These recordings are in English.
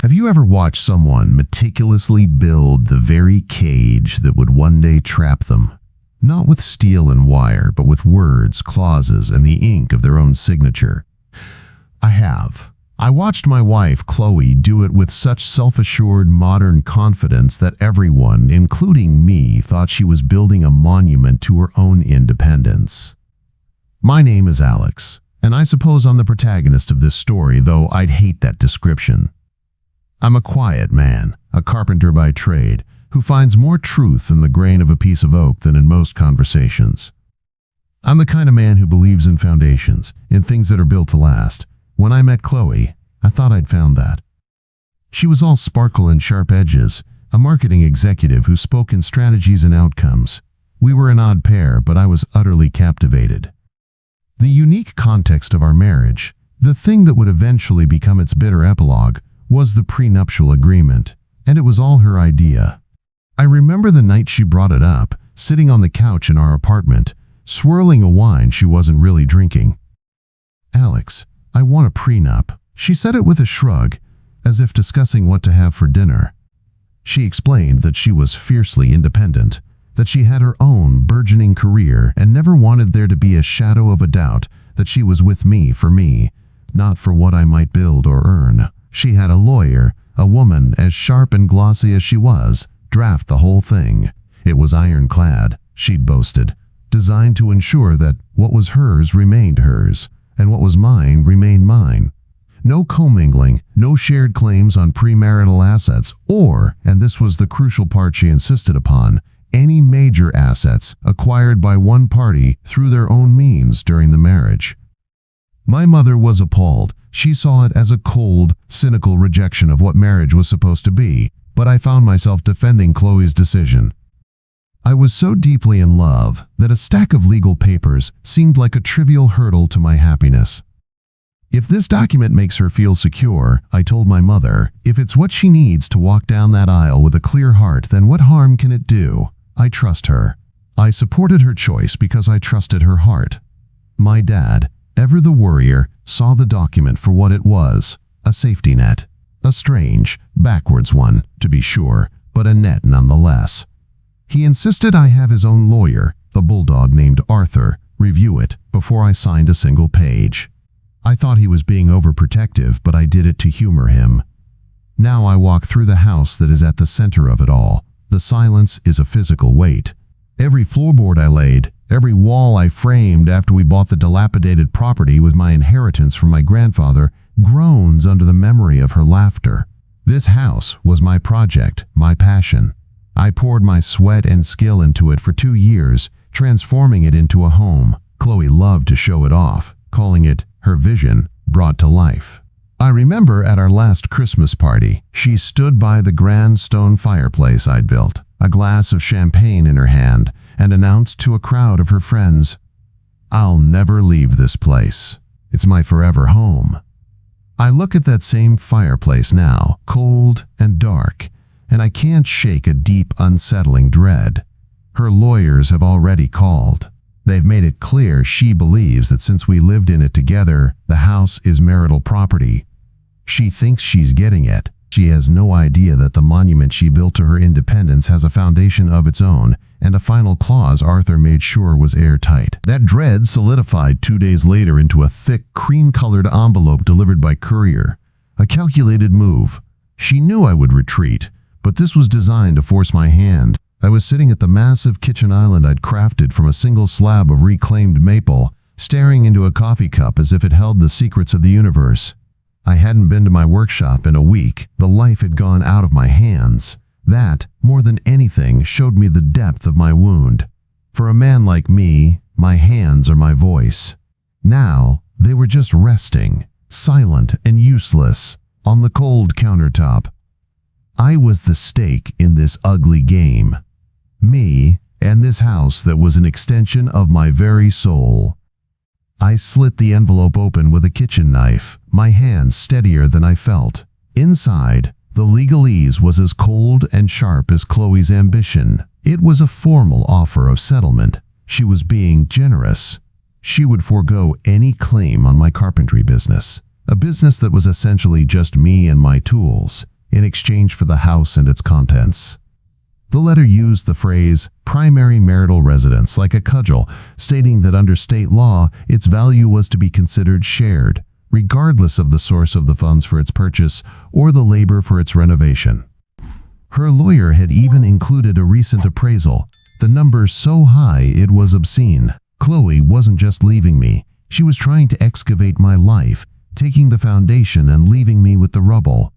Have you ever watched someone meticulously build the very cage that would one day trap them? Not with steel and wire, but with words, clauses, and the ink of their own signature. I have. I watched my wife, Chloe, do it with such self-assured, modern confidence that everyone, including me, thought she was building a monument to her own independence. My name is Alex, and I suppose I'm the protagonist of this story, though I'd hate that description. I'm a quiet man, a carpenter by trade, who finds more truth in the grain of a piece of oak than in most conversations. I'm the kind of man who believes in foundations, in things that are built to last. When I met Chloe, I thought I'd found that. She was all sparkle and sharp edges, a marketing executive who spoke in strategies and outcomes. We were an odd pair, but I was utterly captivated. The unique context of our marriage, the thing that would eventually become its bitter epilogue, was the prenuptial agreement, and it was all her idea. I remember the night she brought it up, sitting on the couch in our apartment, swirling a wine she wasn't really drinking. "Alex, I want a prenup." She said it with a shrug, as if discussing what to have for dinner. She explained that she was fiercely independent, that she had her own burgeoning career and never wanted there to be a shadow of a doubt that she was with me for me, not for what I might build or earn. She had a lawyer, a woman as sharp and glossy as she was, draft the whole thing. It was ironclad, she'd boasted, designed to ensure that what was hers remained hers, and what was mine remained mine. No commingling, no shared claims on premarital assets, or, and this was the crucial part she insisted upon, any major assets acquired by one party through their own means during the marriage. My mother was appalled. She saw it as a cold, cynical rejection of what marriage was supposed to be, but I found myself defending Chloe's decision. I was so deeply in love that a stack of legal papers seemed like a trivial hurdle to my happiness. If this document makes her feel secure, I told my mother, if it's what she needs to walk down that aisle with a clear heart, then what harm can it do? I trust her. I supported her choice because I trusted her heart. My dad, ever the worrier, saw the document for what it was, a safety net. A strange, backwards one, to be sure, but a net nonetheless. He insisted I have his own lawyer, the bulldog named Arthur, review it before I signed a single page. I thought he was being overprotective, but I did it to humor him. Now I walk through the house that is at the center of it all. The silence is a physical weight. Every floorboard I laid, every wall I framed after we bought the dilapidated property with my inheritance from my grandfather, groans under the memory of her laughter. This house was my project, my passion. I poured my sweat and skill into it for 2 years, transforming it into a home. Chloe loved to show it off, calling it her vision brought to life. I remember at our last Christmas party, she stood by the grand stone fireplace I'd built, a glass of champagne in her hand, and announced to a crowd of her friends, "I'll never leave this place. It's my forever home." I look at that same fireplace now, cold and dark, and I can't shake a deep, unsettling dread. Her lawyers have already called. They've made it clear she believes that since we lived in it together, the house is marital property. She thinks she's getting it. She has no idea that the monument she built to her independence has a foundation of its own, and a final clause Arthur made sure was airtight. That dread solidified 2 days later into a thick, cream-colored envelope delivered by courier. A calculated move. She knew I would retreat, but this was designed to force my hand. I was sitting at the massive kitchen island I'd crafted from a single slab of reclaimed maple, staring into a coffee cup as if it held the secrets of the universe. I hadn't been to my workshop in a week. The life had gone out of my hands. That, more than anything, showed me the depth of my wound. For a man like me, my hands are my voice. Now, they were just resting, silent and useless, on the cold countertop. I was the stake in this ugly game. Me, and this house that was an extension of my very soul. I slit the envelope open with a kitchen knife, my hands steadier than I felt. Inside, the legalese was as cold and sharp as Chloe's ambition. It was a formal offer of settlement. She was being generous. She would forego any claim on my carpentry business. a business that was essentially just me and my tools, in exchange for the house and its contents. The letter used the phrase primary marital residence like a cudgel, stating that under state law, its value was to be considered shared, regardless of the source of the funds for its purchase or the labor for its renovation. Her lawyer had even included a recent appraisal, the number so high it was obscene. Chloe wasn't just leaving me, she was trying to excavate my life, taking the foundation and leaving me with the rubble.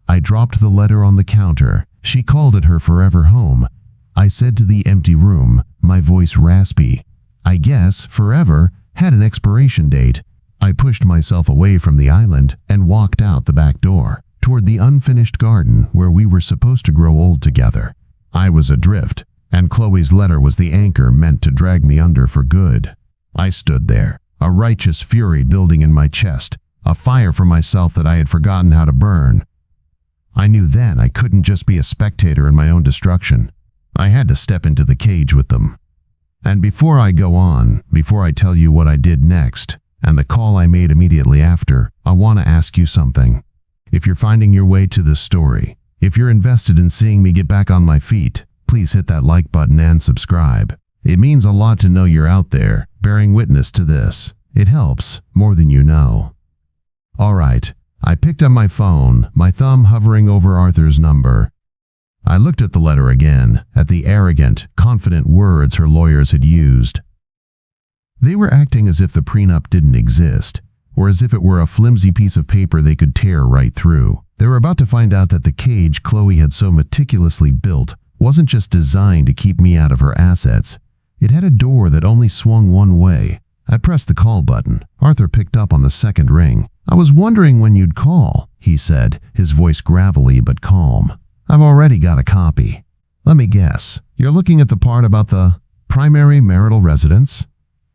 I dropped the letter on the counter. She called it her forever home. I said to the empty room, my voice raspy, I guess forever had an expiration date. I pushed myself away from the island and walked out the back door, toward the unfinished garden where we were supposed to grow old together. I was adrift, and Chloe's letter was the anchor meant to drag me under for good. I stood there, a righteous fury building in my chest, a fire for myself that I had forgotten how to burn. I knew then I couldn't just be a spectator in my own destruction. I had to step into the cage with them. And before I go on, before I tell you what I did next, and the call I made immediately after, I want to ask you something. If you're finding your way to this story, if you're invested in seeing me get back on my feet, please hit that like button and subscribe. It means a lot to know you're out there, bearing witness to this. It helps, more than you know. Alright, I picked up my phone, my thumb hovering over Arthur's number. I looked at the letter again, at the arrogant, confident words her lawyers had used. They were acting as if the prenup didn't exist, or as if it were a flimsy piece of paper they could tear right through. They were about to find out that the cage Chloe had so meticulously built wasn't just designed to keep me out of her assets. It had a door that only swung one way. I pressed the call button. Arthur picked up on the second ring. I was wondering when you'd call, he said, his voice gravelly but calm. I've already got a copy. Let me guess, you're looking at the part about the primary marital residence?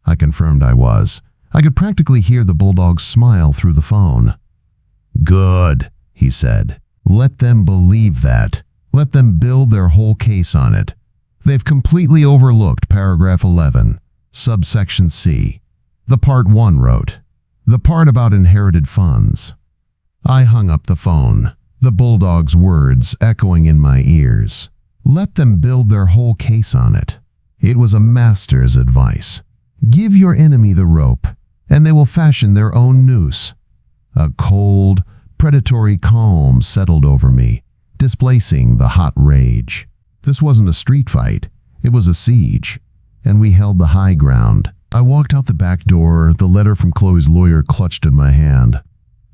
I confirmed I was. I could practically hear the bulldog smile through the phone. Good, he said. Let them believe that. Let them build their whole case on it. They've completely overlooked paragraph 11, subsection C. The part 1 wrote, the part about inherited funds. I hung up the phone, the bulldog's words echoing in my ears. Let them build their whole case on it. It was a master's advice. Give your enemy the rope, and they will fashion their own noose. A cold, predatory calm settled over me, displacing the hot rage. This wasn't a street fight, it was a siege, and we held the high ground. I walked out the back door, the letter from Chloe's lawyer clutched in my hand.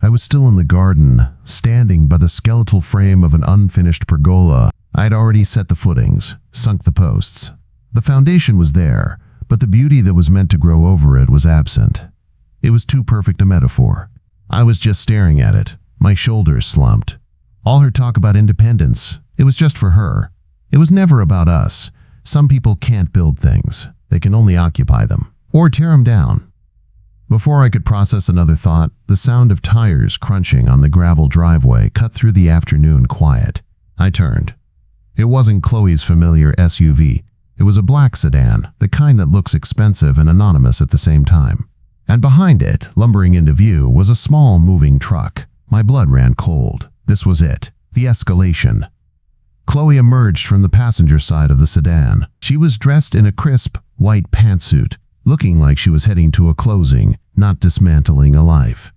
I was still in the garden, standing by the skeletal frame of an unfinished pergola. I had already set the footings, sunk the posts. The foundation was there, but the beauty that was meant to grow over it was absent. It was too perfect a metaphor. I was just staring at it, my shoulders slumped. All her talk about independence, it was just for her. It was never about us. Some people can't build things. They can only occupy them, or tear them down. Before I could process another thought, the sound of tires crunching on the gravel driveway cut through the afternoon quiet. I turned. It wasn't Chloe's familiar SUV. It was a black sedan, the kind that looks expensive and anonymous at the same time. And behind it, lumbering into view, was a small moving truck. My blood ran cold. This was it, the escalation. Chloe emerged from the passenger side of the sedan. She was dressed in a crisp, white pantsuit, looking like she was heading to a closing, not dismantling a life.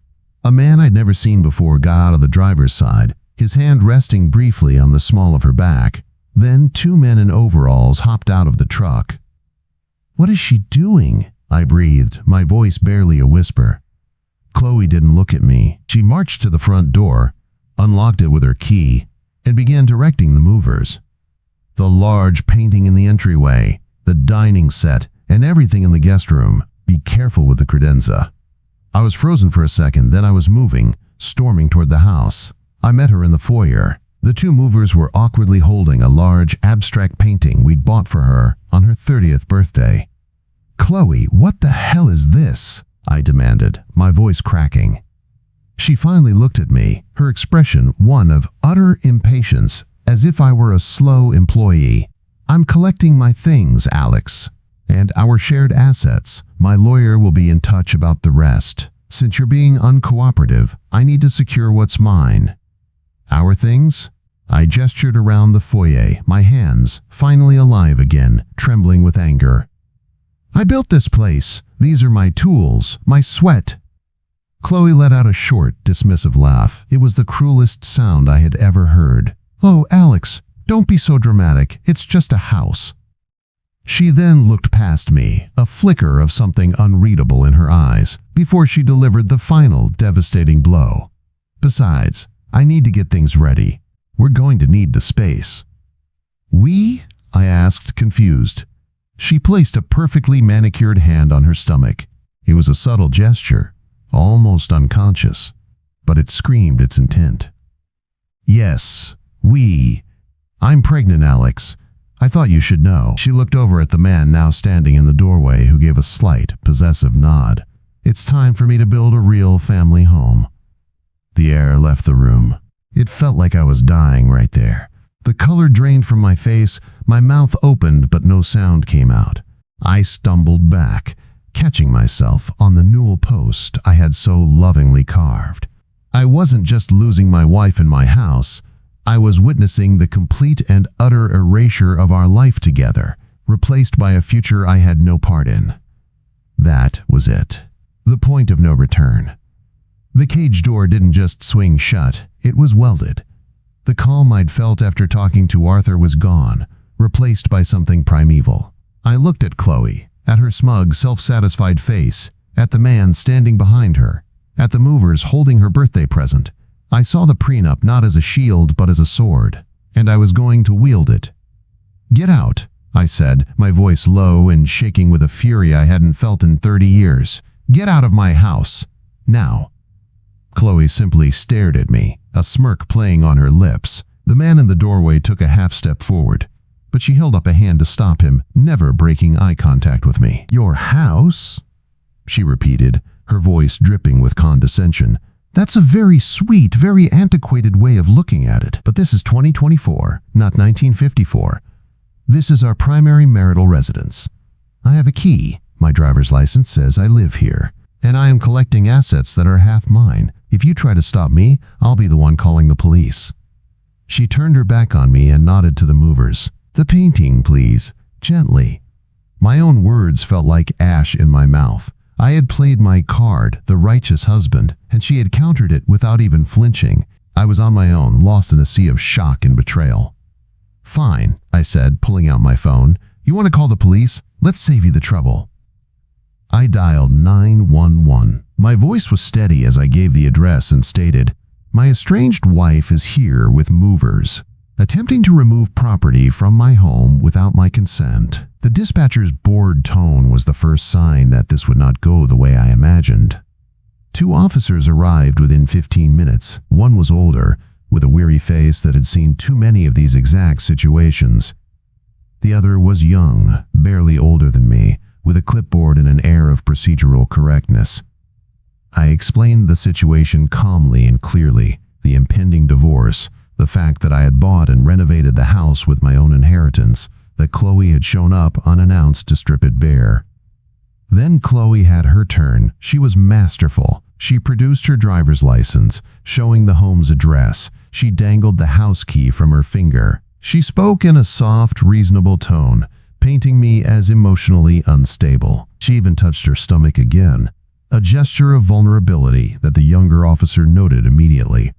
A man I'd never seen before got out of the driver's side, his hand resting briefly on the small of her back. Then 2 men in overalls hopped out of the truck. "What is she doing?" I breathed, my voice barely a whisper. Chloe didn't look at me. She marched to the front door, unlocked it with her key, and began directing the movers. The large painting in the entryway, the dining set, and everything in the guest room. Be careful with the credenza. I was frozen for a second, then I was moving, storming toward the house. I met her in the foyer. The 2 movers were awkwardly holding a large, abstract painting we'd bought for her on her 30th birthday. "Chloe, what the hell is this?" I demanded, my voice cracking. She finally looked at me, her expression one of utter impatience, as if I were a slow employee. "I'm collecting my things, Alex, and our shared assets. My lawyer will be in touch about the rest." Since you're being uncooperative, I need to secure what's mine. Our things? I gestured around the foyer, my hands finally alive again, trembling with anger. I built this place. These are my tools, my sweat. Chloe let out a short, dismissive laugh. It was the cruelest sound I had ever heard. Oh, Alex, don't be so dramatic. It's just a house. She then looked past me, a flicker of something unreadable in her eyes, before she delivered the final devastating blow. Besides, I need to get things ready. We're going to need the space. We? I asked, confused. She placed a perfectly manicured hand on her stomach. It was a subtle gesture, almost unconscious, but it screamed its intent. Yes, we. I'm pregnant, Alex. I thought you should know. She looked over at the man now standing in the doorway, who gave a slight, possessive nod. It's time for me to build a real family home. The air left the room. It felt like I was dying right there. The color drained from my face, my mouth opened but no sound came out. I stumbled back, catching myself on the newel post I had so lovingly carved. I wasn't just losing my wife and my house. I was witnessing the complete and utter erasure of our life together, replaced by a future I had no part in. That was it. The point of no return. The cage door didn't just swing shut, it was welded. The calm I'd felt after talking to Arthur was gone, replaced by something primeval. I looked at Chloe, at her smug, self-satisfied face, at the man standing behind her, at the movers holding her birthday present. I saw the prenup not as a shield but as a sword, and I was going to wield it. Get out, I said, my voice low and shaking with a fury I hadn't felt in 30 years. Get out of my house, now. Chloe simply stared at me, a smirk playing on her lips. The man in the doorway took a half step forward, but she held up a hand to stop him, never breaking eye contact with me. Your house? She repeated, her voice dripping with condescension. That's a very sweet, very antiquated way of looking at it. But this is 2024, not 1954. This is our primary marital residence. I have a key. My driver's license says I live here, and I am collecting assets that are half mine. If you try to stop me, I'll be the one calling the police. She turned her back on me and nodded to the movers. The painting, please, gently. My own words felt like ash in my mouth. I had played my card, the righteous husband, and she had countered it without even flinching. I was on my own, lost in a sea of shock and betrayal. Fine, I said, pulling out my phone. You want to call the police? Let's save you the trouble. I dialed 911. My voice was steady as I gave the address and stated, my estranged wife is here with movers, attempting to remove property from my home without my consent. The dispatcher's bored tone was the first sign that this would not go the way I imagined. 2 officers arrived within 15 minutes. One was older, with a weary face that had seen too many of these exact situations. The other was young, barely older than me, with a clipboard and an air of procedural correctness. I explained the situation calmly and clearly, the impending divorce, the fact that I had bought and renovated the house with my own inheritance, that Chloe had shown up unannounced to strip it bare. Then Chloe had her turn. She was masterful. She produced her driver's license, showing the home's address. She dangled the house key from her finger. She spoke in a soft, reasonable tone, painting me as emotionally unstable. She even touched her stomach again, a gesture of vulnerability that the younger officer noted immediately.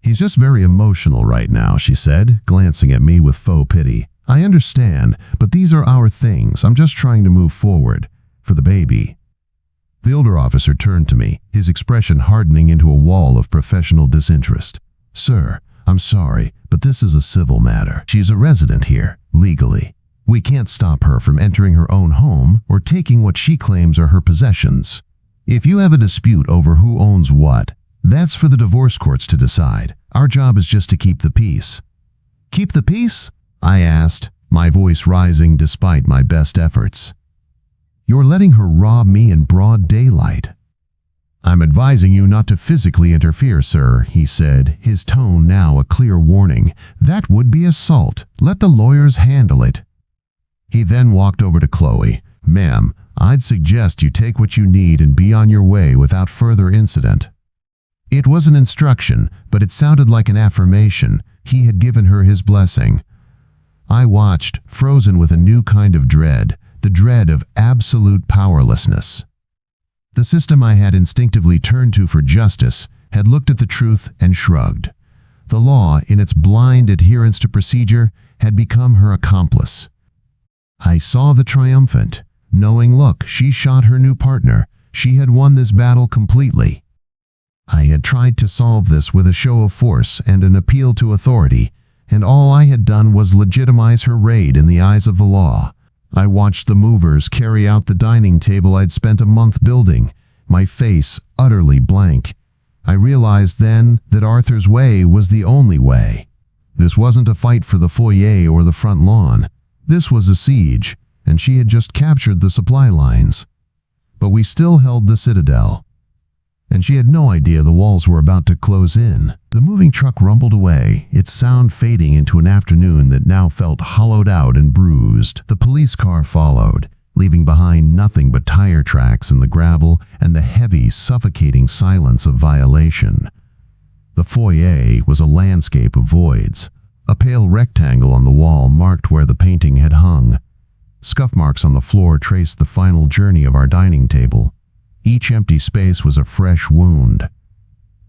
He's just very emotional right now, she said, glancing at me with faux pity. I understand, but these are our things. I'm just trying to move forward. For the baby. The older officer turned to me, his expression hardening into a wall of professional disinterest. Sir, I'm sorry, but this is a civil matter. She's a resident here, legally. We can't stop her from entering her own home or taking what she claims are her possessions. If you have a dispute over who owns what, that's for the divorce courts to decide. Our job is just to keep the peace. Keep the peace? I asked, my voice rising despite my best efforts. You're letting her rob me in broad daylight. I'm advising you not to physically interfere, sir, he said, his tone now a clear warning. That would be assault. Let the lawyers handle it. He then walked over to Chloe. Ma'am, I'd suggest you take what you need and be on your way without further incident." It was an instruction, but it sounded like an affirmation. He had given her his blessing. I watched, frozen with a new kind of dread, the dread of absolute powerlessness. The system I had instinctively turned to for justice had looked at the truth and shrugged. The law, in its blind adherence to procedure, had become her accomplice. I saw the triumphant, knowing, look, she shot her new partner. She had won this battle completely. I had tried to solve this with a show of force and an appeal to authority, and all I had done was legitimize her raid in the eyes of the law. I watched the movers carry out the dining table I'd spent a month building, my face utterly blank. I realized then that Arthur's way was the only way. This wasn't a fight for the foyer or the front lawn. This was a siege, and she had just captured the supply lines. But we still held the citadel, and she had no idea the walls were about to close in. The moving truck rumbled away, its sound fading into an afternoon that now felt hollowed out and bruised. The police car followed, leaving behind nothing but tire tracks in the gravel and the heavy, suffocating silence of violation. The foyer was a landscape of voids. A pale rectangle on the wall marked where the painting had hung. Scuff marks on the floor traced the final journey of our dining table. Each empty space was a fresh wound.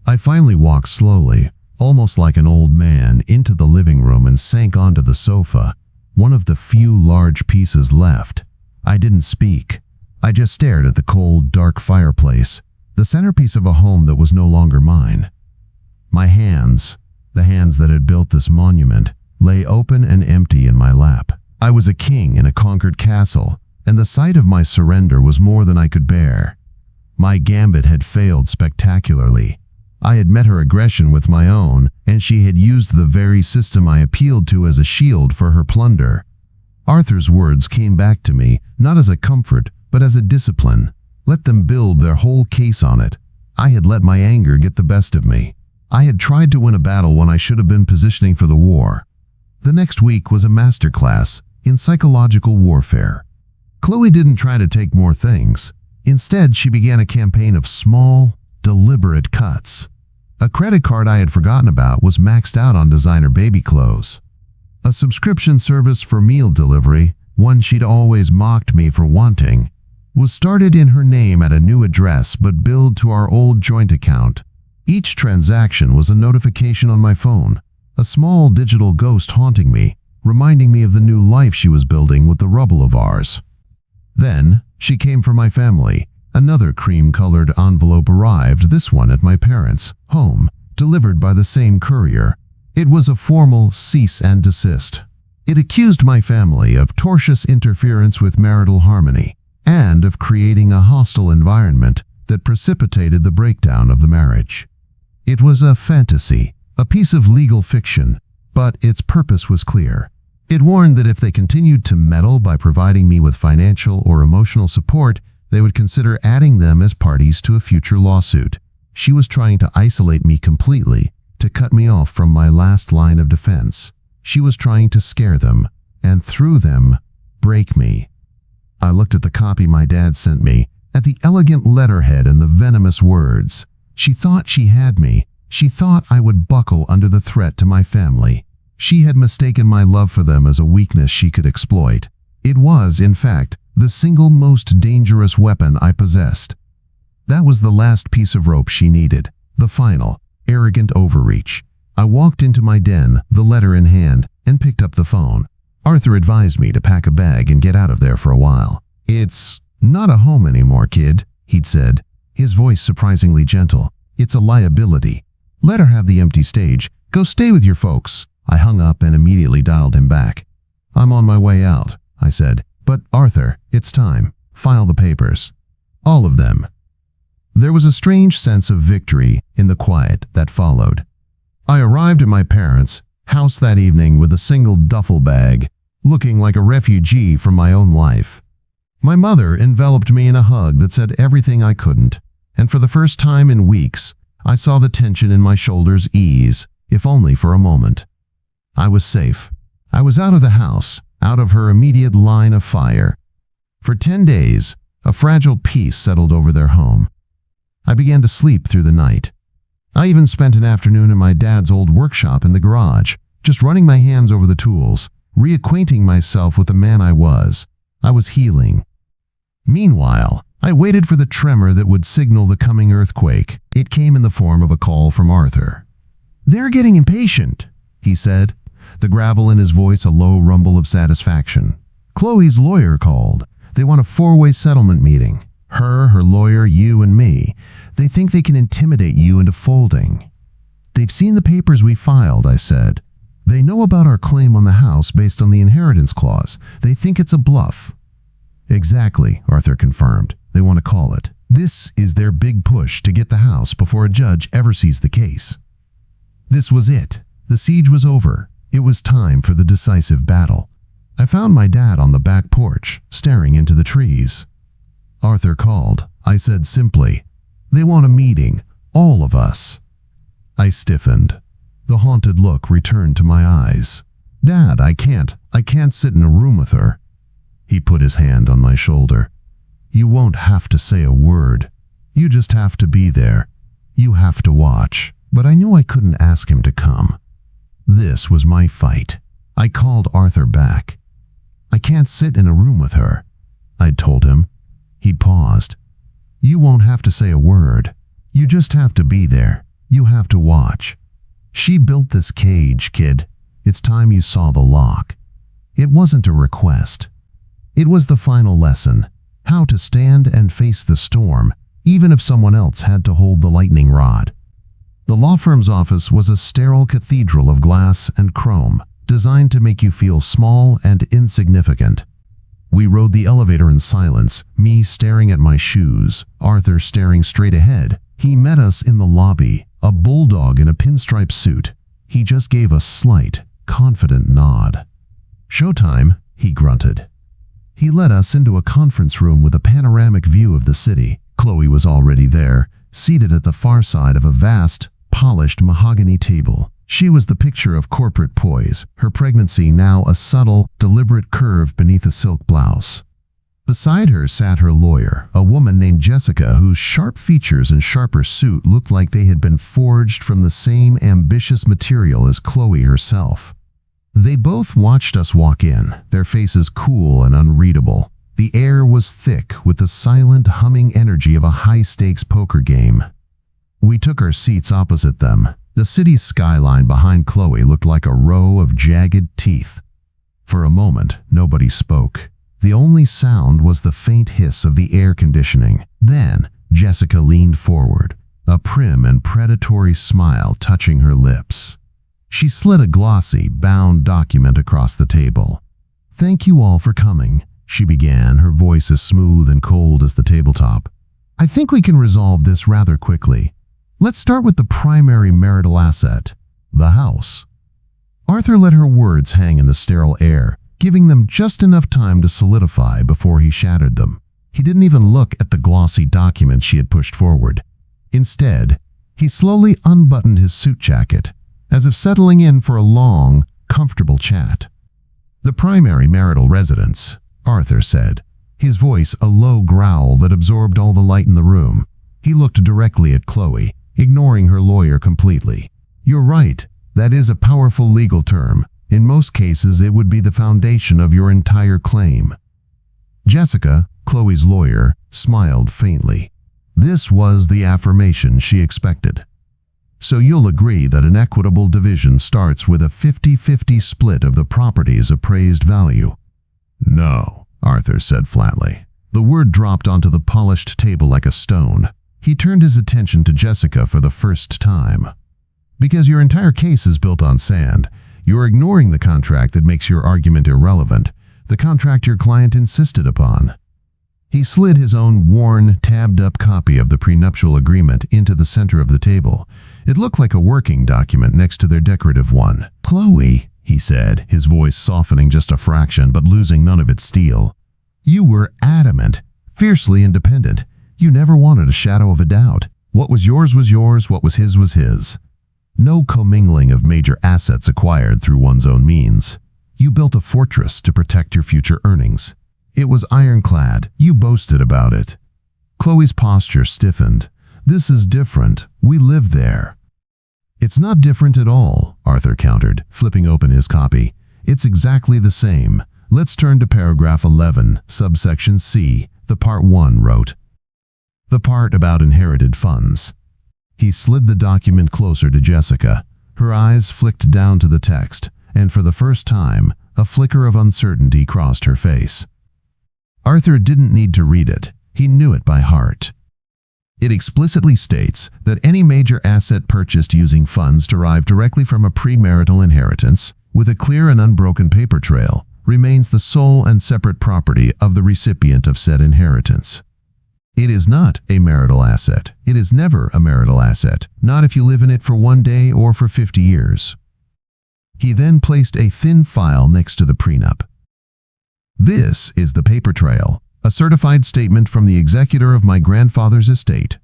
I finally walked slowly, almost like an old man, into the living room and sank onto the sofa, one of the few large pieces left. I didn't speak. I just stared at the cold, dark fireplace, the centerpiece of a home that was no longer mine. My hands, the hands that had built this monument, lay open and empty in my lap. I was a king in a conquered castle, and the sight of my surrender was more than I could bear. My gambit had failed spectacularly. I had met her aggression with my own, and she had used the very system I appealed to as a shield for her plunder. Arthur's words came back to me, not as a comfort, but as a discipline. Let them build their whole case on it. I had let my anger get the best of me. I had tried to win a battle when I should have been positioning for the war. The next week was a masterclass in psychological warfare. Chloe didn't try to take more things. Instead, she began a campaign of small, deliberate cuts. A credit card I had forgotten about was maxed out on designer baby clothes. A subscription service for meal delivery, one she'd always mocked me for wanting, was started in her name at a new address but billed to our old joint account. Each transaction was a notification on my phone, a small digital ghost haunting me, reminding me of the new life she was building with the rubble of ours. Then, she came for my family. Another cream-colored envelope arrived, this one at my parents' home, delivered by the same courier. It was a formal cease and desist. It accused my family of tortious interference with marital harmony and of creating a hostile environment that precipitated the breakdown of the marriage. It was a fantasy, a piece of legal fiction, but its purpose was clear. It warned that if they continued to meddle by providing me with financial or emotional support, they would consider adding them as parties to a future lawsuit. She was trying to isolate me completely, to cut me off from my last line of defense. She was trying to scare them, and through them, break me. I looked at the copy my dad sent me, at the elegant letterhead and the venomous words. She thought she had me. She thought I would buckle under the threat to my family. She had mistaken my love for them as a weakness she could exploit. It was, in fact, the single most dangerous weapon I possessed. That was the last piece of rope she needed, the final, arrogant overreach. I walked into my den, the letter in hand, and picked up the phone. Arthur advised me to pack a bag and get out of there for a while. "It's not a home anymore, kid," he'd said, his voice surprisingly gentle. "It's a liability. Let her have the empty stage. Go stay with your folks." I hung up and immediately dialed him back. "I'm on my way out," I said. "But Arthur, it's time. File the papers. All of them." There was a strange sense of victory in the quiet that followed. I arrived at my parents' house that evening with a single duffel bag, looking like a refugee from my own life. My mother enveloped me in a hug that said everything I couldn't, and for the first time in weeks, I saw the tension in my shoulders ease, if only for a moment. I was safe. I was out of the house, out of her immediate line of fire. For 10 days, A fragile peace settled over their home. I began to sleep through the night. I even spent an afternoon in my dad's old workshop in the garage, just running my hands over the tools, reacquainting myself with the man I was. I was healing. Meanwhile, I waited for the tremor that would signal the coming earthquake. It came in the form of a call from Arthur. "They're getting impatient," he said, the gravel in his voice a low rumble of satisfaction. "Chloe's lawyer called. They want a four-way settlement meeting. Her lawyer, you, and me. They think they can intimidate you into folding." "They've seen the papers we filed," I said. "They know about our claim on the house based on the inheritance clause. They think it's a bluff." "Exactly," Arthur confirmed. "They want to call it. This is their big push to get the house before a judge ever sees the case." This was it. The siege was over. It was time for the decisive battle. I found my dad on the back porch, staring into the trees. "Arthur called," I said simply. "They want a meeting. All of us." I stiffened. The haunted look returned to my eyes. "Dad, I can't sit in a room with her." He put his hand on my shoulder. "You won't have to say a word. You just have to be there. You have to watch." But I knew I couldn't ask him to come. This was my fight. I called Arthur back. "I can't sit in a room with her," I'd told him. He'd paused. "You won't have to say a word. You just have to be there. You have to watch. She built this cage, kid. It's time you saw the lock." It wasn't a request. It was the final lesson. How to stand and face the storm, even if someone else had to hold the lightning rod. The law firm's office was a sterile cathedral of glass and chrome, designed to make you feel small and insignificant. We rode the elevator in silence, me staring at my shoes, Arthur staring straight ahead. He met us in the lobby, a bulldog in a pinstripe suit. He just gave a slight, confident nod. "Showtime," he grunted. He led us into a conference room with a panoramic view of the city. Chloe was already there, seated at the far side of a vast, polished mahogany table. She was the picture of corporate poise, her pregnancy now a subtle, deliberate curve beneath a silk blouse. Beside her sat her lawyer, a woman named Jessica, whose sharp features and sharper suit looked like they had been forged from the same ambitious material as Chloe herself. They both watched us walk in, their faces cool and unreadable. The air was thick with the silent, humming energy of a high-stakes poker game. We took our seats opposite them. The city's skyline behind Chloe looked like a row of jagged teeth. For a moment, nobody spoke. The only sound was the faint hiss of the air conditioning. Then, Jessica leaned forward, a prim and predatory smile touching her lips. She slid a glossy, bound document across the table. "Thank you all for coming," she began, her voice as smooth and cold as the tabletop. "I think we can resolve this rather quickly. Let's start with the primary marital asset, the house." Arthur let her words hang in the sterile air, giving them just enough time to solidify before he shattered them. He didn't even look at the glossy document she had pushed forward. Instead, he slowly unbuttoned his suit jacket, as if settling in for a long, comfortable chat. "The primary marital residence," Arthur said, his voice a low growl that absorbed all the light in the room. He looked directly at Chloe, ignoring her lawyer completely. "You're right, that is a powerful legal term. In most cases, it would be the foundation of your entire claim." Jessica, Chloe's lawyer, smiled faintly. This was the affirmation she expected. "So you'll agree that an equitable division starts with a 50-50 split of the property's appraised value?" "No," Arthur said flatly. The word dropped onto the polished table like a stone. He turned his attention to Jessica for the first time. "Because your entire case is built on sand. You're ignoring the contract that makes your argument irrelevant, the contract your client insisted upon." He slid his own worn, tabbed-up copy of the prenuptial agreement into the center of the table. It looked like a working document next to their decorative one. "Chloe," he said, his voice softening just a fraction but losing none of its steel. "You were adamant, fiercely independent. You never wanted a shadow of a doubt. What was yours, what was his was his. No commingling of major assets acquired through one's own means. You built a fortress to protect your future earnings. It was ironclad. You boasted about it. Chloe's posture stiffened. This is different. We live there. It's not different at all, Arthur countered, flipping open his copy. It's exactly the same. Let's turn to paragraph 11, subsection C, the part 1 wrote. The part about inherited funds. He slid the document closer to Jessica. Her eyes flicked down to the text, and for the first time, a flicker of uncertainty crossed her face. Arthur didn't need to read it. He knew it by heart. It explicitly states that any major asset purchased using funds derived directly from a premarital inheritance, with a clear and unbroken paper trail, remains the sole and separate property of the recipient of said inheritance. It is not a marital asset. It is never a marital asset, not if you live in it for 1 day or for 50 years. He then placed a thin file next to the prenup. This is the paper trail, a certified statement from the executor of my grandfather's estate.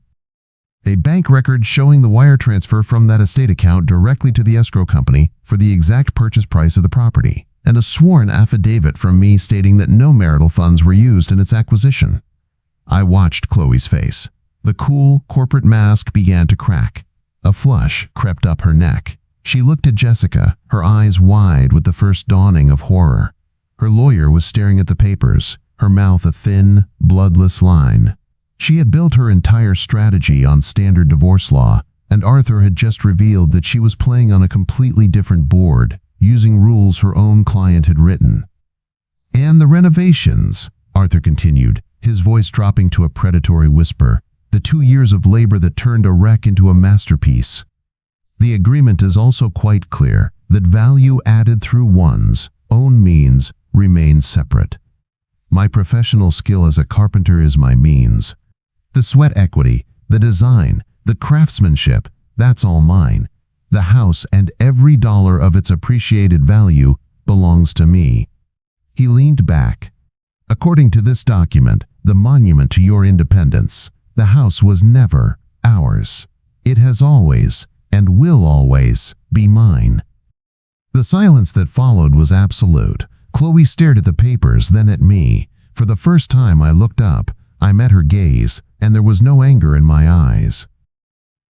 A bank record showing the wire transfer from that estate account directly to the escrow company for the exact purchase price of the property, and a sworn affidavit from me stating that no marital funds were used in its acquisition. I watched Chloe's face. The cool, corporate mask began to crack. A flush crept up her neck. She looked at Jessica, her eyes wide with the first dawning of horror. Her lawyer was staring at the papers, her mouth a thin, bloodless line. She had built her entire strategy on standard divorce law, and Arthur had just revealed that she was playing on a completely different board, using rules her own client had written. And the renovations, Arthur continued, his voice dropping to a predatory whisper, the 2 years of labor that turned a wreck into a masterpiece. The agreement is also quite clear that value added through one's own means remains separate. My professional skill as a carpenter is my means. The sweat equity, the design, the craftsmanship, that's all mine. The house and every dollar of its appreciated value belongs to me. He leaned back. According to this document, the monument to your independence, the house was never ours. It has always, and will always, be mine. The silence that followed was absolute. Chloe stared at the papers, then at me. For the first time I looked up, I met her gaze, and there was no anger in my eyes.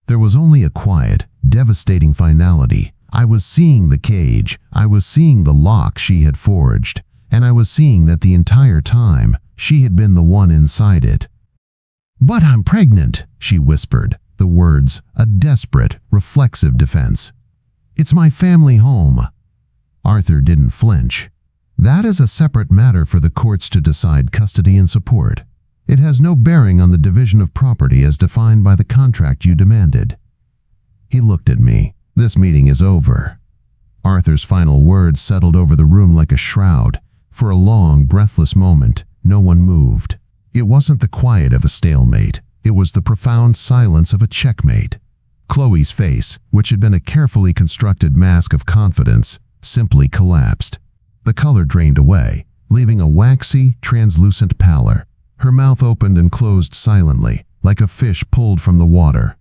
There was only a quiet, devastating finality. I was seeing the cage, I was seeing the lock she had forged, and I was seeing that the entire time, she had been the one inside it. "But I'm pregnant," she whispered, the words a desperate, reflexive defense. "It's my family home." Arthur didn't flinch. "That is a separate matter for the courts to decide custody and support. It has no bearing on the division of property as defined by the contract you demanded." He looked at me. "This meeting is over." Arthur's final words settled over the room like a shroud. For a long, breathless moment, no one moved. It wasn't the quiet of a stalemate. It was the profound silence of a checkmate. Chloe's face, which had been a carefully constructed mask of confidence, simply collapsed. The color drained away, leaving a waxy, translucent pallor. Her mouth opened and closed silently, like a fish pulled from the water.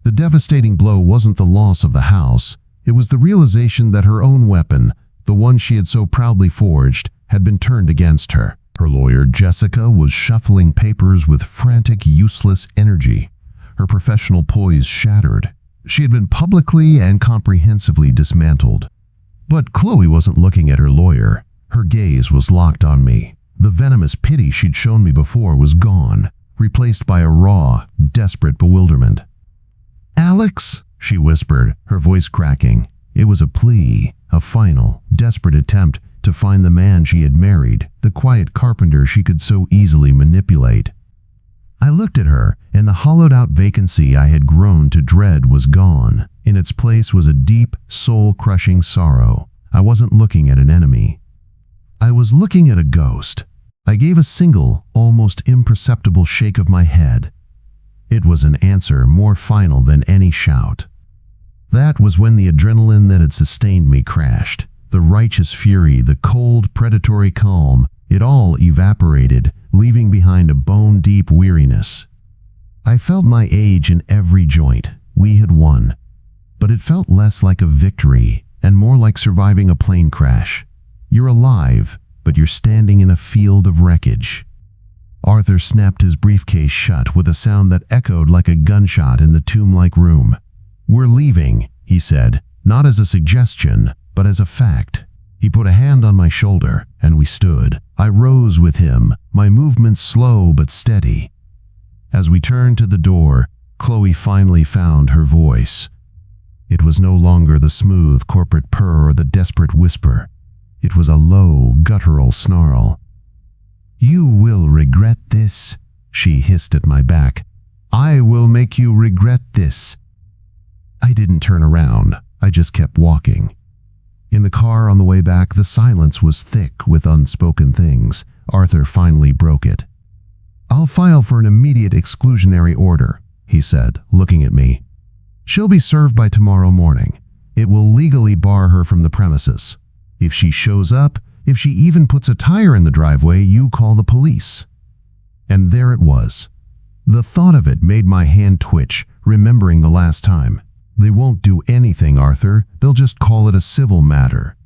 The devastating blow wasn't the loss of the house. It was the realization that her own weapon, the one she had so proudly forged, had been turned against her. Her lawyer, Jessica, was shuffling papers with frantic, useless energy. Her professional poise shattered. She had been publicly and comprehensively dismantled. But Chloe wasn't looking at her lawyer. Her gaze was locked on me. The venomous pity she'd shown me before was gone, replaced by a raw, desperate bewilderment. "Alex," she whispered, her voice cracking. It was a plea, a final, desperate attempt to find the man she had married, the quiet carpenter she could so easily manipulate. I looked at her, and the hollowed-out vacancy I had grown to dread was gone. In its place was a deep, soul-crushing sorrow. I wasn't looking at an enemy. I was looking at a ghost. I gave a single, almost imperceptible shake of my head. It was an answer more final than any shout. That was when the adrenaline that had sustained me crashed. The righteous fury, the cold, predatory calm, it all evaporated, leaving behind a bone-deep weariness. I felt my age in every joint. We had won. But it felt less like a victory and more like surviving a plane crash. You're alive, but but you're standing in a field of wreckage. Arthur snapped his briefcase shut with a sound that echoed like a gunshot in the tomb-like room. "We're leaving," he said, not as a suggestion, but as a fact. He put a hand on my shoulder, and we stood. I rose with him, my movements slow but steady. As we turned to the door, Chloe finally found her voice. It was no longer the smooth corporate purr or the desperate whisper. It was a low, guttural snarl. "You will regret this," she hissed at my back. "I will make you regret this." I didn't turn around. I just kept walking. In the car on the way back, the silence was thick with unspoken things. Arthur finally broke it. "I'll file for an immediate exclusionary order," he said, looking at me. "She'll be served by tomorrow morning. It will legally bar her from the premises. If she shows up, if she even puts a tire in the driveway, you call the police." And there it was. The thought of it made my hand twitch, remembering the last time. "They won't do anything, Arthur. They'll just call it a civil matter."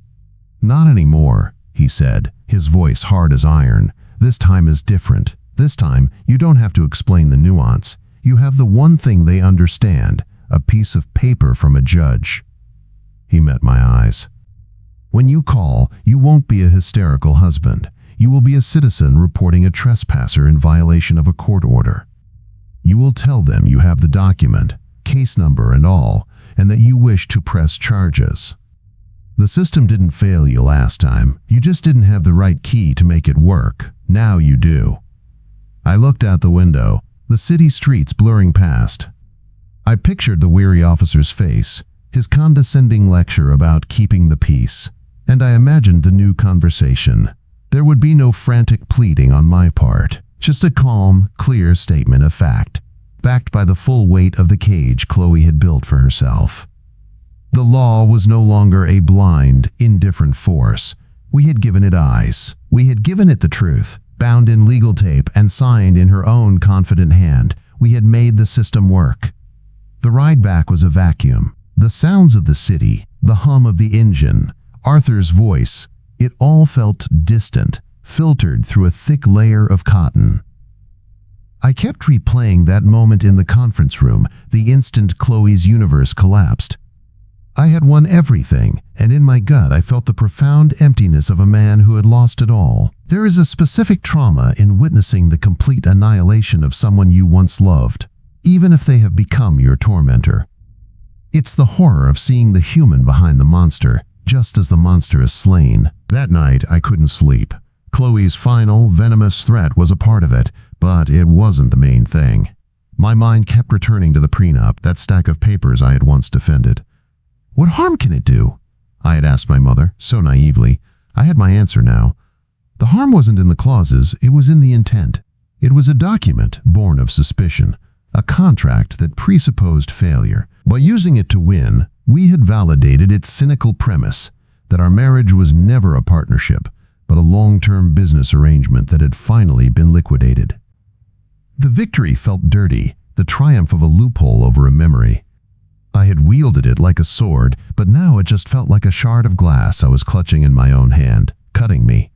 "Not anymore," he said, his voice hard as iron. "This time is different. This time, you don't have to explain the nuance. You have the one thing they understand, a piece of paper from a judge." He met my eyes. "When you call, you won't be a hysterical husband. You will be a citizen reporting a trespasser in violation of a court order. You will tell them you have the document, case number and all, and that you wish to press charges. The system didn't fail you last time. You just didn't have the right key to make it work. Now you do." I looked out the window, the city streets blurring past. I pictured the weary officer's face, his condescending lecture about keeping the peace, and I imagined the new conversation. There would be no frantic pleading on my part, just a calm, clear statement of fact, backed by the full weight of the cage Chloe had built for herself. The law was no longer a blind, indifferent force. We had given it eyes. We had given it the truth, bound in legal tape and signed in her own confident hand. We had made the system work. The ride back was a vacuum. The sounds of the city, the hum of the engine, Arthur's voice, it all felt distant, filtered through a thick layer of cotton. I kept replaying that moment in the conference room, the instant Chloe's universe collapsed. I had won everything, and in my gut I felt the profound emptiness of a man who had lost it all. There is a specific trauma in witnessing the complete annihilation of someone you once loved, even if they have become your tormentor. It's the horror of seeing the human behind the monster, just as the monster is slain. That night, I couldn't sleep. Chloe's final, venomous threat was a part of it, but it wasn't the main thing. My mind kept returning to the prenup, that stack of papers I had once defended. What harm can it do? I had asked my mother, so naively. I had my answer now. The harm wasn't in the clauses, it was in the intent. It was a document born of suspicion, a contract that presupposed failure. By using it to win, we had validated its cynical premise that our marriage was never a partnership, but a long-term business arrangement that had finally been liquidated. The victory felt dirty, the triumph of a loophole over a memory. I had wielded it like a sword, but now it just felt like a shard of glass I was clutching in my own hand, cutting me.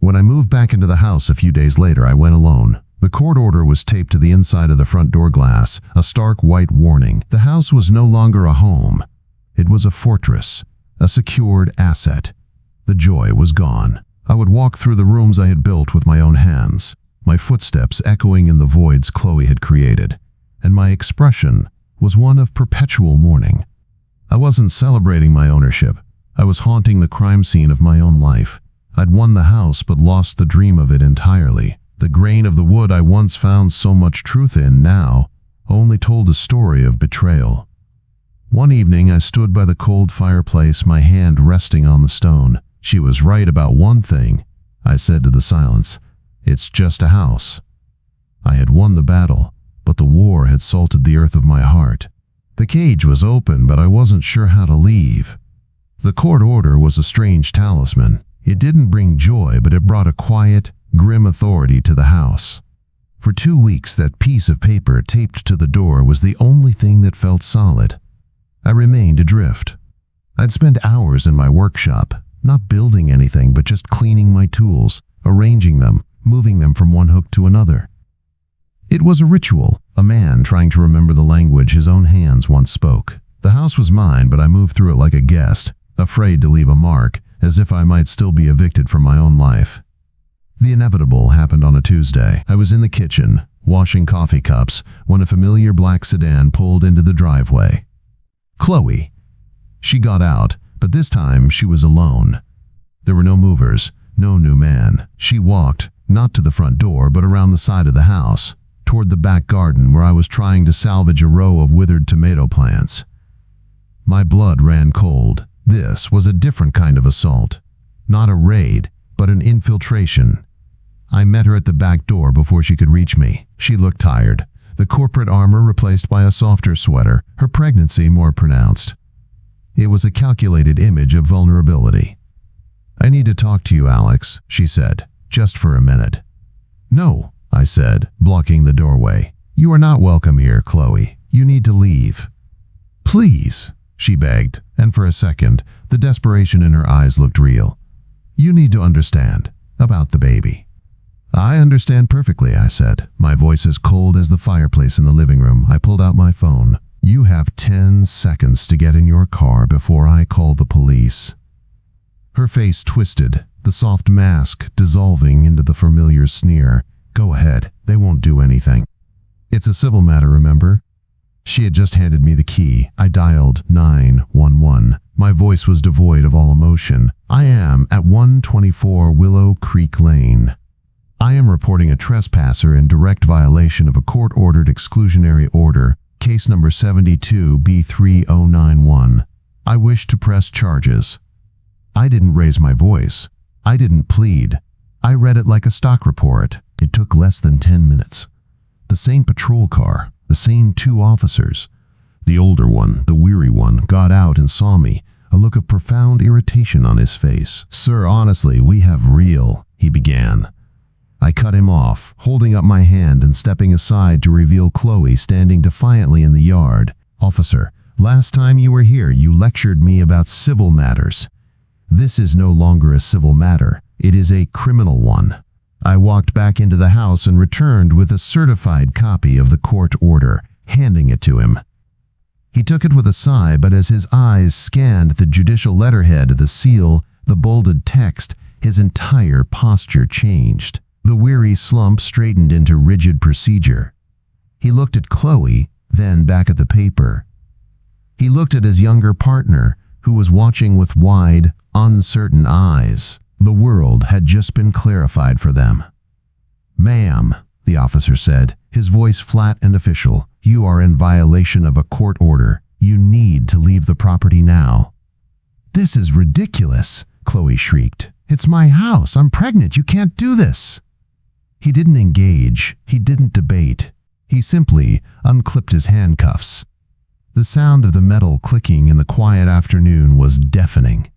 When I moved back into the house a few days later, I went alone. The court order was taped to the inside of the front door glass, a stark white warning. The house was no longer a home. It was a fortress, a secured asset. The joy was gone. I would walk through the rooms I had built with my own hands, my footsteps echoing in the voids Chloe had created, and my expression was one of perpetual mourning. I wasn't celebrating my ownership. I was haunting the crime scene of my own life. I'd won the house but lost the dream of it entirely. The grain of the wood I once found so much truth in now only told a story of betrayal. One evening I stood by the cold fireplace, my hand resting on the stone. She was right about one thing, I said to the silence. It's just a house. I had won the battle, but the war had salted the earth of my heart. The cage was open, but I wasn't sure how to leave. The court order was a strange talisman. It didn't bring joy, but it brought a quiet, grim authority to the house. For 2 weeks, that piece of paper taped to the door was the only thing that felt solid. I remained adrift. I'd spend hours in my workshop, not building anything, but just cleaning my tools, arranging them, moving them from one hook to another. It was a ritual, a man trying to remember the language his own hands once spoke. The house was mine, but I moved through it like a guest, afraid to leave a mark, as if I might still be evicted from my own life. The inevitable happened on a Tuesday. I was in the kitchen, washing coffee cups, when a familiar black sedan pulled into the driveway. Chloe. She got out, but this time she was alone. There were no movers, no new man. She walked, not to the front door, but around the side of the house, toward the back garden where I was trying to salvage a row of withered tomato plants. My blood ran cold. This was a different kind of assault. Not a raid, but an infiltration. I met her at the back door before she could reach me. She looked tired, the corporate armor replaced by a softer sweater, her pregnancy more pronounced. It was a calculated image of vulnerability. "I need to talk to you, Alex," she said, "just for a minute." "No," I said, blocking the doorway. "You are not welcome here, Chloe. You need to leave." "Please," she begged, and for a second, the desperation in her eyes looked real. "You need to understand about the baby." "I understand perfectly," I said, my voice as cold as the fireplace in the living room. I pulled out my phone. "You have 10 seconds to get in your car before I call the police." Her face twisted, the soft mask dissolving into the familiar sneer. "Go ahead, they won't do anything." "It's a civil matter, remember?" She had just handed me the key. I dialed 911. My voice was devoid of all emotion. "I am at 124 Willow Creek Lane. I am reporting a trespasser in direct violation of a court-ordered exclusionary order, case number 72B3091. I wish to press charges." I didn't raise my voice. I didn't plead. I read it like a stock report. It took less than 10 minutes. The same patrol car, the same 2 officers. The older one, the weary one, got out and saw me, a look of profound irritation on his face. "Sir, honestly, we have real," he began. I cut him off, holding up my hand and stepping aside to reveal Chloe standing defiantly in the yard. "Officer, last time you were here, you lectured me about civil matters. This is no longer a civil matter. It is a criminal one." I walked back into the house and returned with a certified copy of the court order, handing it to him. He took it with a sigh, but as his eyes scanned the judicial letterhead, the seal, the bolded text, his entire posture changed. The weary slump straightened into rigid procedure. He looked at Chloe, then back at the paper. He looked at his younger partner, who was watching with wide, uncertain eyes. The world had just been clarified for them. "Ma'am," the officer said, his voice flat and official, "you are in violation of a court order. You need to leave the property now." "This is ridiculous," Chloe shrieked. "It's my house. I'm pregnant. You can't do this." He didn't engage. He didn't debate. He simply unclipped his handcuffs. The sound of the metal clicking in the quiet afternoon was deafening.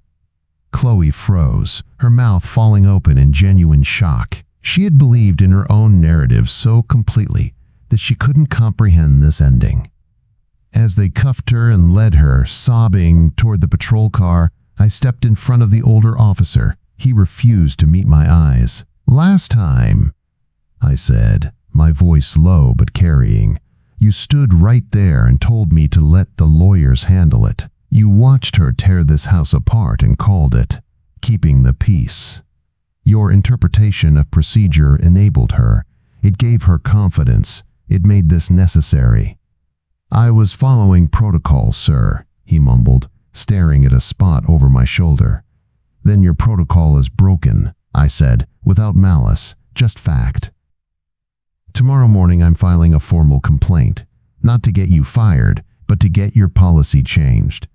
Chloe froze, her mouth falling open in genuine shock. She had believed in her own narrative so completely that she couldn't comprehend this ending. As they cuffed her and led her, sobbing, toward the patrol car, I stepped in front of the older officer. He refused to meet my eyes. "Last time," I said, my voice low but carrying, "you stood right there and told me to let the lawyers handle it. You watched her tear this house apart and called it keeping the peace. Your interpretation of procedure enabled her. It gave her confidence. It made this necessary." "I was following protocol, sir," he mumbled, staring at a spot over my shoulder. "Then your protocol is broken," I said, without malice, just fact. "Tomorrow morning I'm filing a formal complaint, not to get you fired, but to get your policy changed.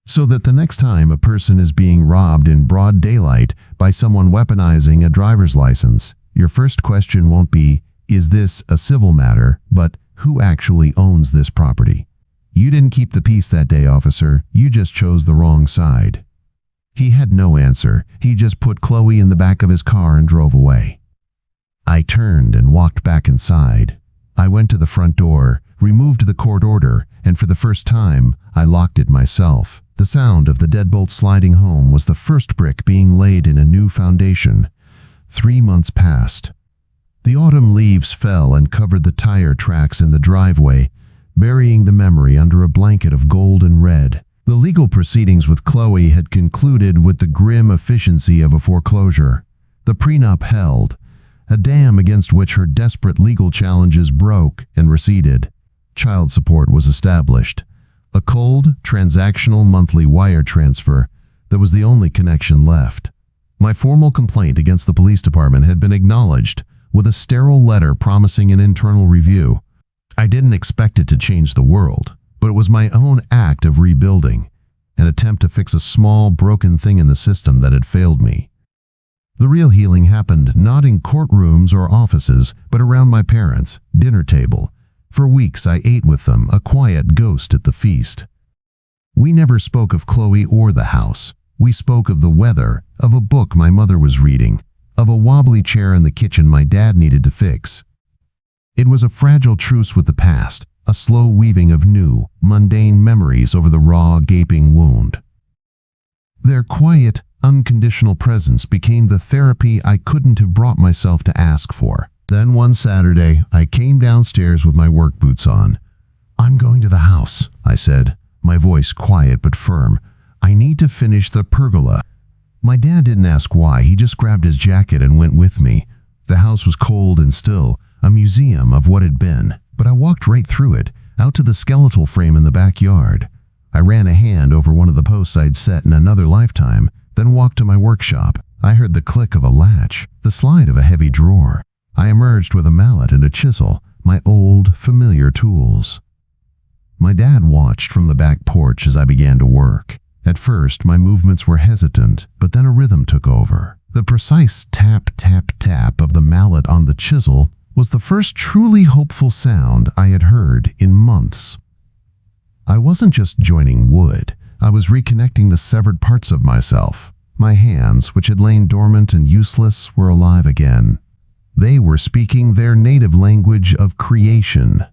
So that the next time a person is being robbed in broad daylight by someone weaponizing a driver's license, your first question won't be, is this a civil matter, but who actually owns this property? You didn't keep the peace that day, officer. You just chose the wrong side." He had no answer. He just put Chloe in the back of his car and drove away. I turned and walked back inside. I went to the front door, removed the court order, and for the first time, I locked it myself. The sound of the deadbolt sliding home was the first brick being laid in a new foundation. 3 months passed. The autumn leaves fell and covered the tire tracks in the driveway, burying the memory under a blanket of gold and red. The legal proceedings with Chloe had concluded with the grim efficiency of a foreclosure. The prenup held, a dam against which her desperate legal challenges broke and receded. Child support was established. A cold, transactional monthly wire transfer that was the only connection left. My formal complaint against the police department had been acknowledged with a sterile letter promising an internal review. I didn't expect it to change the world, but it was my own act of rebuilding, an attempt to fix a small, broken thing in the system that had failed me. The real healing happened not in courtrooms or offices, but around my parents' dinner table. For weeks I ate with them, a quiet ghost at the feast. We never spoke of Chloe or the house. We spoke of the weather, of a book my mother was reading, of a wobbly chair in the kitchen my dad needed to fix. It was a fragile truce with the past, a slow weaving of new, mundane memories over the raw, gaping wound. Their quiet, unconditional presence became the therapy I couldn't have brought myself to ask for. Then one Saturday, I came downstairs with my work boots on. "I'm going to the house," I said, my voice quiet but firm. "I need to finish the pergola." My dad didn't ask why, he just grabbed his jacket and went with me. The house was cold and still, a museum of what had been, but I walked right through it, out to the skeletal frame in the backyard. I ran a hand over one of the posts I'd set in another lifetime, then walked to my workshop. I heard the click of a latch, the slide of a heavy drawer. I emerged with a mallet and a chisel, my old, familiar tools. My dad watched from the back porch as I began to work. At first, my movements were hesitant, but then a rhythm took over. The precise tap, tap, tap of the mallet on the chisel was the first truly hopeful sound I had heard in months. I wasn't just joining wood. I was reconnecting the severed parts of myself. My hands, which had lain dormant and useless, were alive again. They were speaking their native language of creation.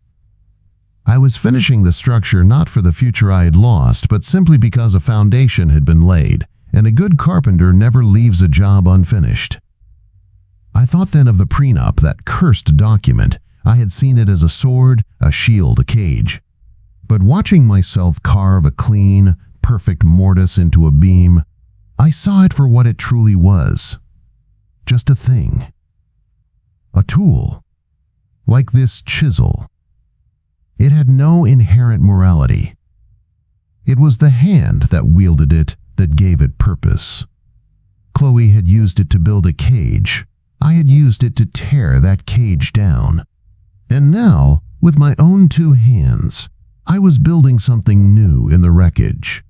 I was finishing the structure not for the future I had lost, but simply because a foundation had been laid, and a good carpenter never leaves a job unfinished. I thought then of the prenup, that cursed document. I had seen it as a sword, a shield, a cage. But watching myself carve a clean, perfect mortise into a beam, I saw it for what it truly was. Just a thing. A tool. Like this chisel. It had no inherent morality. It was the hand that wielded it that gave it purpose. Chloe had used it to build a cage. I had used it to tear that cage down. And now, with my own 2 hands, I was building something new in the wreckage.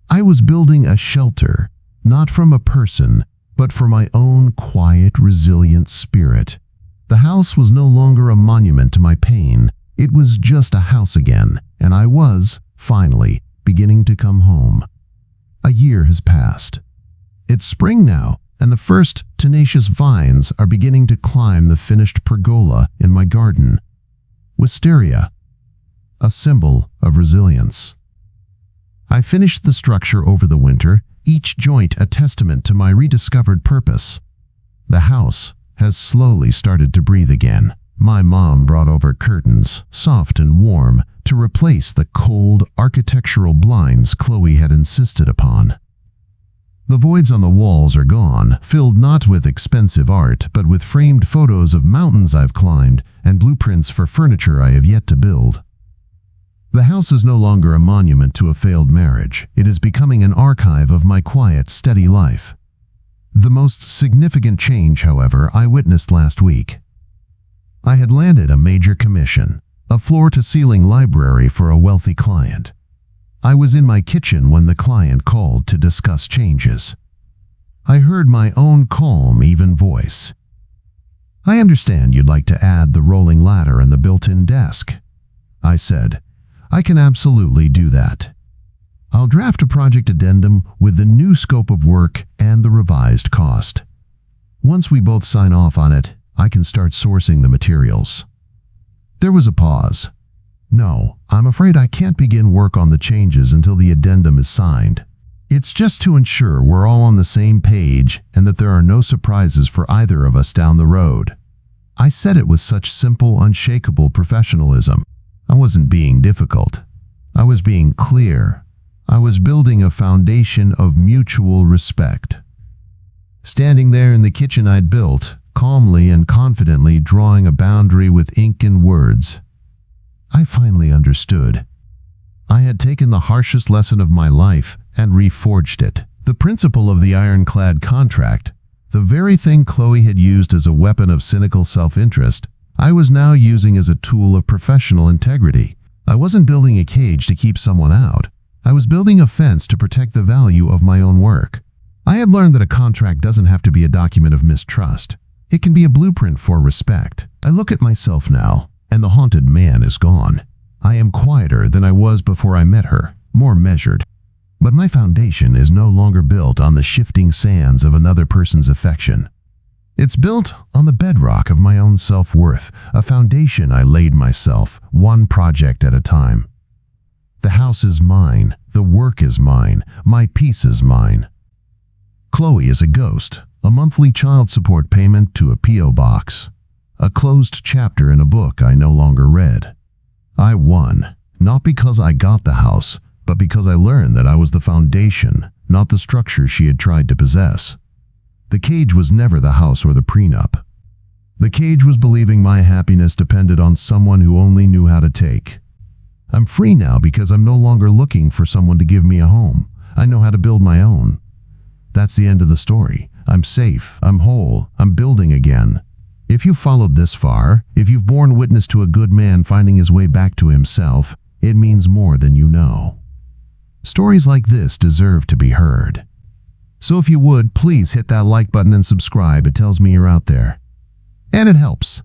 I was building a shelter, not from a person, but for my own quiet, resilient spirit. The house was no longer a monument to my pain. It was just a house again, and I was, finally, beginning to come home. A year has passed. It's spring now, and the first tenacious vines are beginning to climb the finished pergola in my garden. Wisteria, a symbol of resilience. I finished the structure over the winter, each joint a testament to my rediscovered purpose. The house has slowly started to breathe again. My mom brought over curtains, soft and warm, to replace the cold architectural blinds Chloe had insisted upon. The voids on the walls are gone, filled not with expensive art, but with framed photos of mountains I've climbed and blueprints for furniture I have yet to build. The house is no longer a monument to a failed marriage. It is becoming an archive of my quiet, steady life. The most significant change, however, I witnessed last week. I had landed a major commission, a floor-to-ceiling library for a wealthy client. I was in my kitchen when the client called to discuss changes. I heard my own calm, even voice. "I understand you'd like to add the rolling ladder and the built-in desk," I said. "I can absolutely do that. I'll draft a project addendum with the new scope of work and the revised cost. Once we both sign off on it, I can start sourcing the materials." There was a pause. "No, I'm afraid I can't begin work on the changes until the addendum is signed." It's just to ensure we're all on the same page and that there are no surprises for either of us down the road. I said it with such simple, unshakable professionalism. I wasn't being difficult. I was being clear. I was building a foundation of mutual respect. Standing there in the kitchen I'd built, calmly and confidently drawing a boundary with ink and words, I finally understood. I had taken the harshest lesson of my life and reforged it. The principle of the ironclad contract, the very thing Chloe had used as a weapon of cynical self-interest, I was now using as a tool of professional integrity. I wasn't building a cage to keep someone out. I was building a fence to protect the value of my own work. I had learned that a contract doesn't have to be a document of mistrust. It can be a blueprint for respect. I look at myself now, and the haunted man is gone. I am quieter than I was before I met her, more measured. But my foundation is no longer built on the shifting sands of another person's affection. It's built on the bedrock of my own self-worth, a foundation I laid myself, one project at a time. The house is mine, the work is mine, my peace is mine. Chloe is a ghost, a monthly child support payment to a P.O. box, a closed chapter in a book I no longer read. I won, not because I got the house, but because I learned that I was the foundation, not the structure she had tried to possess. The cage was never the house or the prenup. The cage was believing my happiness depended on someone who only knew how to take. I'm free now because I'm no longer looking for someone to give me a home. I know how to build my own. That's the end of the story. I'm safe, I'm whole, I'm building again. If you followed this far, if you've borne witness to a good man finding his way back to himself, it means more than you know. Stories like this deserve to be heard. So if you would, please hit that like button and subscribe. It tells me you're out there. And it helps.